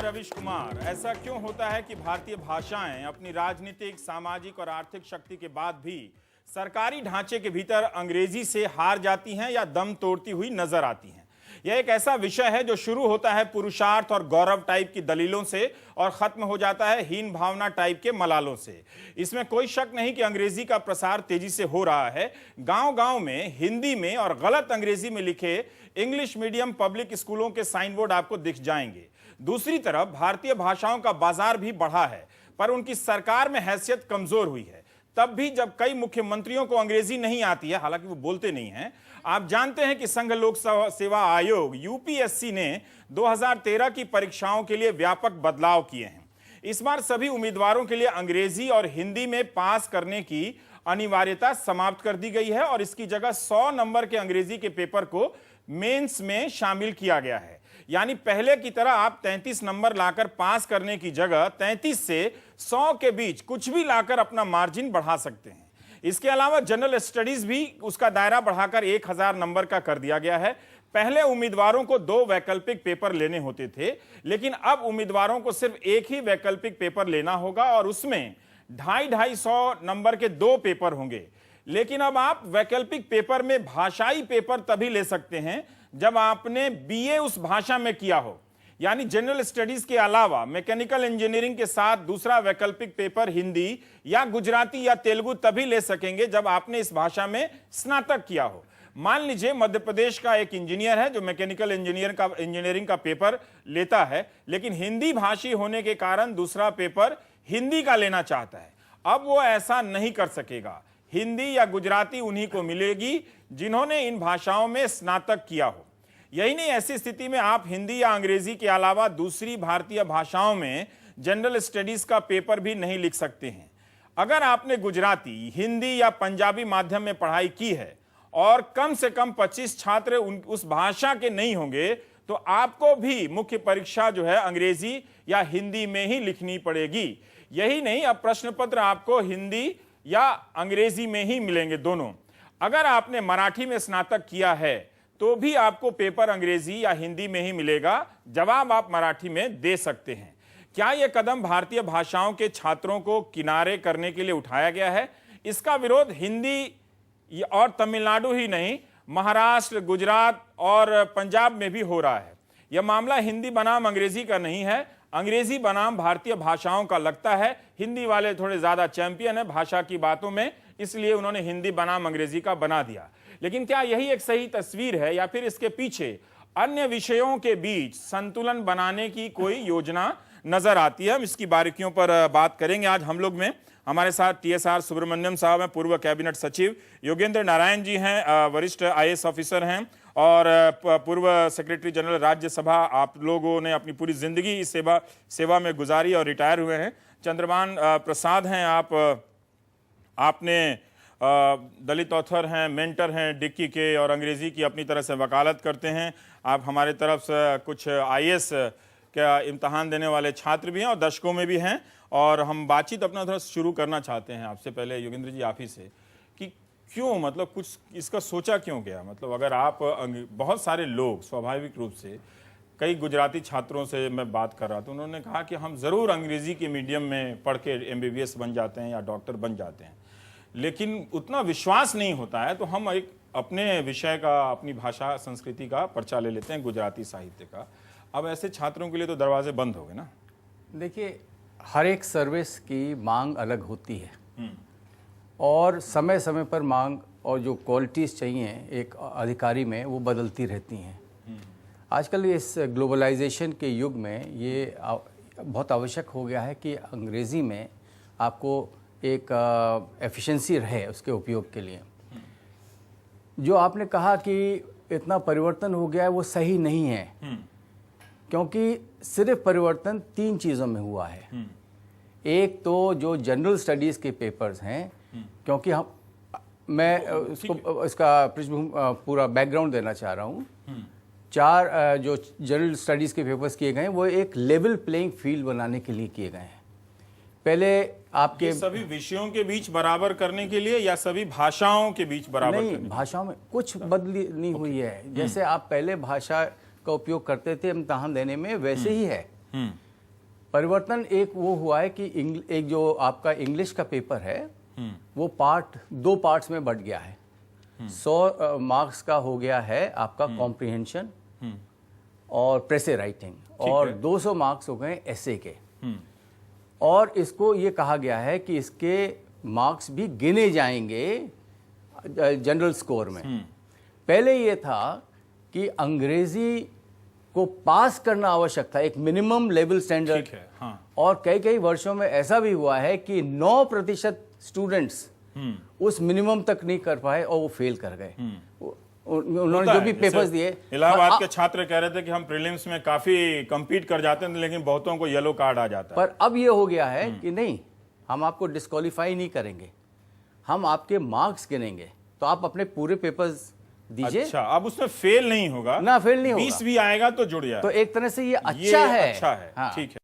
रविश कुमार, ऐसा क्यों होता है कि भारतीय भाषाएं अपनी राजनीतिक, सामाजिक और आर्थिक शक्ति के बाद भी सरकारी ढांचे के भीतर अंग्रेजी से हार जाती हैं या दम तोड़ती हुई नजर आती हैं? यह एक ऐसा विषय है जो शुरू होता है पुरुषार्थ और गौरव टाइप की दलीलों से और खत्म हो जाता है हीन भावना टाइप के मलालों से। इसमें कोई शक नहीं कि अंग्रेजी का प्रसार तेजी से हो रहा है। गांव-गांव में हिंदी में और गलत अंग्रेजी में लिखे इंग्लिश मीडियम पब्लिक स्कूलों के साइन बोर्ड आपको दिख जाएंगे। दूसरी तरफ भारतीय भाषाओं का बाजार भी बढ़ा है, पर उनकी सरकार में हैसियत कमजोर हुई है। तब भी जब कई मुख्यमंत्रियों को अंग्रेजी नहीं आती है, हालांकि वो बोलते नहीं हैं। आप जानते हैं कि संघ लोक सेवा आयोग यूपीएससी ने 2013 की परीक्षाओं के लिए व्यापक बदलाव किए हैं। इस बार सभी उम्मीदवारों के लिए अंग्रेजी और हिंदी में पास करने की अनिवार्यता समाप्त कर दी गई है और इसकी जगह 100 नंबर के अंग्रेजी के पेपर को मेंस में शामिल किया गया है। यानी पहले की तरह आप 33 नंबर लाकर पास करने की जगह 33 से 100 के बीच कुछ भी लाकर अपना मार्जिन बढ़ा सकते हैं। इसके अलावा जनरल स्टडीज भी उसका दायरा बढ़ाकर 1000 नंबर का कर दिया गया है। पहले उम्मीदवारों को 2 वैकल्पिक पेपर लेने होते थे, लेकिन अब उम्मीदवारों को सिर्फ एक ही वैकल्पिक पेपर लेना होगा और उसमें 250 नंबर के 2 पेपर होंगे। लेकिन अब आप वैकल्पिक पेपर में भाषाई पेपर तभी ले सकते हैं जब आपने बीए उस भाषा में किया हो। यानी जनरल स्टडीज के अलावा मैकेनिकल इंजीनियरिंग के साथ दूसरा वैकल्पिक पेपर हिंदी या गुजराती या तेलुगु तभी ले सकेंगे जब आपने इस भाषा में स्नातक किया हो। मान लीजिए मध्य प्रदेश का एक इंजीनियर है जो मैकेनिकल इंजीनियरिंग का पेपर लेता है, लेकिन हिंदी भाषी होने के कारण दूसरा पेपर हिंदी का लेना चाहता है। अब वो ऐसा नहीं कर सकेगा। हिंदी या गुजराती उन्हीं को मिलेगी जिन्होंने इन भाषाओं में स्नातक किया हो। यही नहीं, ऐसी स्थिति में आप हिंदी या अंग्रेजी के अलावा दूसरी भारतीय भाषाओं में जनरल स्टडीज का पेपर भी नहीं लिख सकते हैं। अगर आपने गुजराती, हिंदी या पंजाबी माध्यम में पढ़ाई की है और कम से कम 25 छात्र उस भाषा के नहीं होंगे तो आपको भी मुख्य परीक्षा जो है अंग्रेजी या हिंदी में ही लिखनी पड़ेगी। यही नहीं, अब प्रश्न पत्र आपको हिंदी या अंग्रेजी में ही मिलेंगे दोनों। अगर आपने मराठी में स्नातक किया है तो भी आपको पेपर अंग्रेजी या हिंदी में ही मिलेगा। जवाब आप मराठी में दे सकते हैं। क्या यह कदम भारतीय भाषाओं के छात्रों को किनारे करने के लिए उठाया गया है? इसका विरोध हिंदी और तमिलनाडु ही नहीं, महाराष्ट्र, गुजरात और पंजाब में भी हो रहा है। यह मामला हिंदी बनाम अंग्रेजी का नहीं है, अंग्रेजी बनाम भारतीय भाषाओं का लगता है। हिंदी वाले थोड़े ज्यादा चैंपियन है भाषा की बातों में, इसलिए उन्होंने हिंदी बनाम अंग्रेजी का बना दिया। लेकिन क्या यही एक सही तस्वीर है या फिर इसके पीछे अन्य विषयों के बीच संतुलन बनाने की कोई योजना नजर आती है? हम इसकी बारीकियों पर बात करेंगे। आज हम लोग में हमारे साथ TSR सुब्रमण्यम साहब हैं, पूर्व कैबिनेट सचिव, योगेंद्र नारायण जी हैं, वरिष्ठ IAS ऑफिसर हैं और पूर्व सेक्रेटरी जनरल राज्यसभा। आप लोगों ने अपनी पूरी जिंदगी इस सेवा में गुजारी और रिटायर हुए हैं। चंद्रभान प्रसाद हैं, आपने दलित ऑथर हैं, मेंटर हैं डिक्की के और अंग्रेजी की अपनी तरह से वकालत करते हैं। आप हमारे तरफ से कुछ IAS का इम्तहान देने वाले छात्र भी हैं और दशकों में भी हैं। और हम बातचीत अपना थोड़ा शुरू करना चाहते हैं आपसे। पहले योगेंद्र जी आप ही से कि क्यों, मतलब कुछ इसका सोचा क्यों गया? मतलब अगर आप बहुत सारे लोग स्वाभाविक रूप से, कई गुजराती छात्रों से मैं बात कर रहा था, उन्होंने कहा कि हम ज़रूर अंग्रेज़ी के मीडियम में पढ़ के MBBS बन जाते हैं या डॉक्टर बन जाते हैं, लेकिन उतना विश्वास नहीं होता है तो हम एक अपने विषय का, अपनी भाषा संस्कृति का पर्चा ले लेते हैं, गुजराती साहित्य का। अब ऐसे छात्रों के लिए तो दरवाजे बंद हो गए ना। देखिए, हर एक सर्विस की मांग अलग होती है और समय समय पर मांग और जो क्वालिटीज़ चाहिए एक अधिकारी में वो बदलती रहती हैं। आजकल इस ग्लोबलाइजेशन के युग में ये बहुत आवश्यक हो गया है कि अंग्रेज़ी में आपको एक एफिशिएंसी रहे उसके उपयोग के लिए। जो आपने कहा कि इतना परिवर्तन हो गया है वो सही नहीं है, क्योंकि सिर्फ परिवर्तन 3 चीज़ों में हुआ है। एक तो जो जनरल स्टडीज़ के पेपर्स हैं, क्योंकि मैं इसका पूरा बैकग्राउंड देना चाह रहा हूँ। 4 जो जनरल स्टडीज़ के पेपर्स किए गए हैं वो एक लेवल प्लेइंग फील्ड बनाने के लिए किए गए हैं। पहले आपके सभी विषयों के बीच बराबर करने के लिए या सभी भाषाओं के बीच बराबर नहीं, भाषाओं में कुछ बदली नहीं हुई है। जैसे आप पहले भाषा का उपयोग करते थे इम्तहान देने में, वैसे ही है। परिवर्तन एक वो हुआ है कि एक जो आपका इंग्लिश का पेपर है वो दो पार्ट्स में बट गया है। 100 मार्क्स का हो गया है आपका कॉम्प्रिहेंशन और प्रेसे राइटिंग, और 200 मार्क्स हो गए एसे के। और इसको ये कहा गया है कि इसके मार्क्स भी गिने जाएंगे जनरल स्कोर में। पहले ये था कि अंग्रेजी को पास करना आवश्यक था, एक मिनिमम लेवल स्टैंडर्ड। ठीक है, हाँ। और कई कई वर्षों में ऐसा भी हुआ है कि 9% स्टूडेंट्स उस मिनिमम तक नहीं कर पाए और वो फेल कर गए। उन्होंने जो भी पेपर्स दिए। इलाहाबाद के छात्र कह रहे थे कि हम प्रीलिम्स में काफी compete कर जाते हैं, लेकिन बहुतों को येलो कार्ड आ जाता है। पर अब ये हो गया है कि नहीं, हम आपको डिस्क्वालीफाई नहीं करेंगे, हम आपके मार्क्स गिनेंगे, तो आप अपने पूरे पेपर्स दीजिए। अच्छा, अब उसमें फेल नहीं होगा ना, फेल नहीं होगा। 20 भी आएगा तो जुड़ जाए। तो एक तरह से ये अच्छा है। अच्छा है, हाँ। ठीक है।